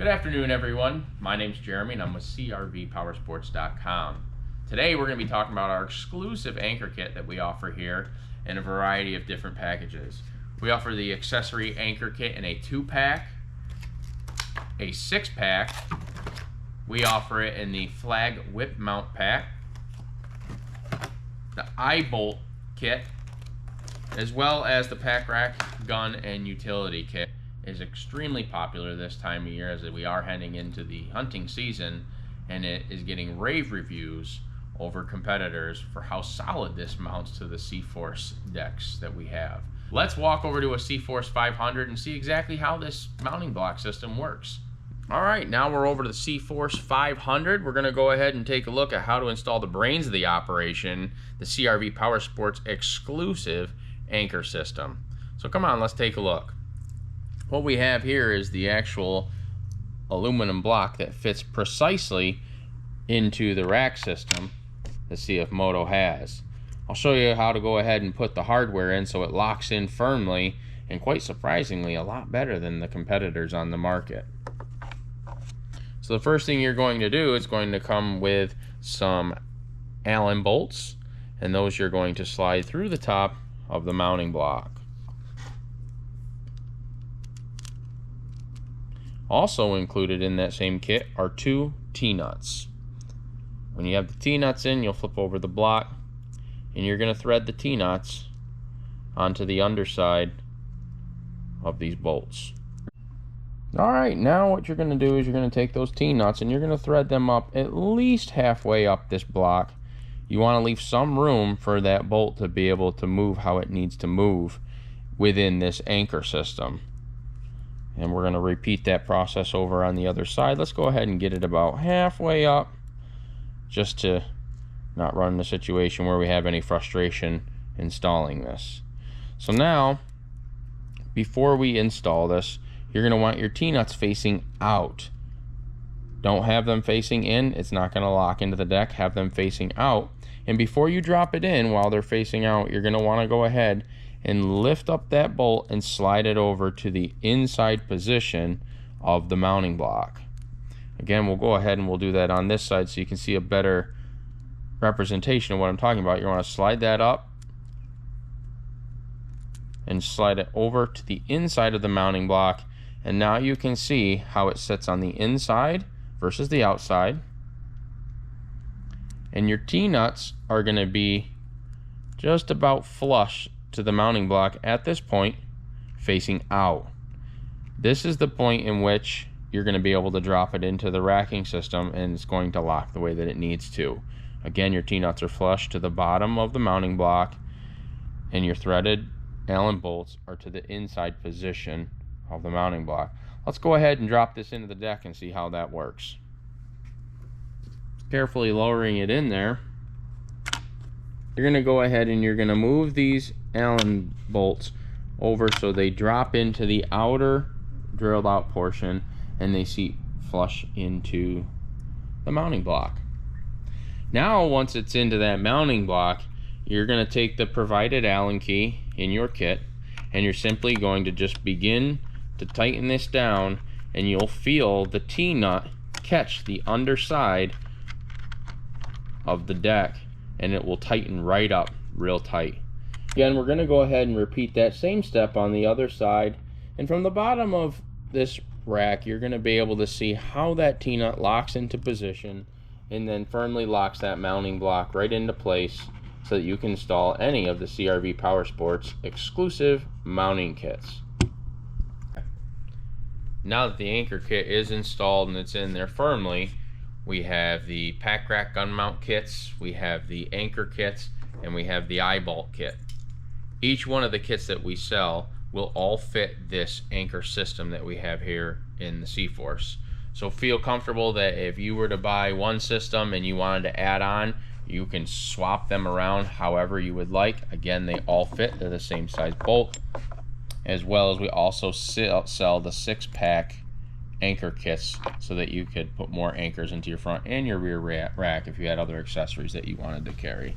Good afternoon, everyone. My name's Jeremy and I'm with CRV Powersports.com. Today we're going to be talking about our exclusive anchor kit that we offer here in a variety of different packages. We offer the accessory anchor kit in a 2-pack, a 6-pack. We offer it in the flag whip mount pack, the eye bolt kit, as well as the pack rack, gun, and utility kit. Is extremely popular this time of year as we are heading into the hunting season, and it is getting rave reviews over competitors for how solid this mounts to the C-Force decks that we have. Let's walk over to a C-Force 500 and see exactly how this mounting block system works. Alright, now we're over to the C-Force 500. We're going to go ahead and take a look at how to install the brains of the operation, the CRV Powersports exclusive anchor system. So come on, let's take a look. What we have here is the actual aluminum block that fits precisely into the rack system the CFMoto has. I'll show you how to go ahead and put the hardware in so it locks in firmly, and quite surprisingly a lot better than the competitors on the market. So the first thing you're going to do is going to come with some Allen bolts, and those you're going to slide through the top of the mounting block. Also included in that same kit are 2 T-nuts. When you have the T-nuts in, you'll flip over the block and you're going to thread the T-nuts onto the underside of these bolts. Alright, now what you're going to do is you're going to take those T-nuts and you're going to thread them up at least halfway up this block. You want to leave some room for that bolt to be able to move how it needs to move within this anchor system. And we're going to repeat that process over on the other side. Let's go ahead and get it about halfway up, just to not run into a situation where we have any frustration installing this. So now, before we install this, you're going to want your T-nuts facing out. Don't have them facing in, it's not going to lock into the deck. Have them facing out. And before you drop it in, while they're facing out, you're going to want to go ahead and lift up that bolt and slide it over to the inside position of the mounting block. Again, we'll go ahead and we'll do that on this side so you can see a better representation of what I'm talking about. You want to slide that up and slide it over to the inside of the mounting block, and now you can see how it sits on the inside versus the outside. And your T-nuts are going to be just about flush to the mounting block at this point, facing out. This is the point in which you're going to be able to drop it into the racking system, and it's going to lock the way that it needs to. Again, your T-nuts are flush to the bottom of the mounting block, and your threaded Allen bolts are to the inside position of the mounting block. Let's go ahead and drop this into the deck and see how that works. Carefully lowering it in there, you're going to go ahead and you're going to move these Allen bolts over so they drop into the outer drilled out portion and they seat flush into the mounting block. Now once it's into that mounting block, you're going to take the provided Allen key in your kit and you're simply going to just begin to tighten this down, and you'll feel the T-nut catch the underside of the deck and it will tighten right up real tight. Again, we're going to go ahead and repeat that same step on the other side, and from the bottom of this rack you're going to be able to see how that T-nut locks into position and then firmly locks that mounting block right into place so that you can install any of the CRV Powersports exclusive mounting kits. Now that the anchor kit is installed and it's in there firmly, we have the pack rack gun mount kits, we have the anchor kits, and we have the eye bolt kit. Each one of the kits that we sell will all fit this anchor system that we have here in the C-Force. So feel comfortable that if you were to buy one system and you wanted to add on, you can swap them around however you would like. Again, they all fit, they're the same size bolt, as well as we also sell the 6-pack anchor kits so that you could put more anchors into your front and your rear rack if you had other accessories that you wanted to carry.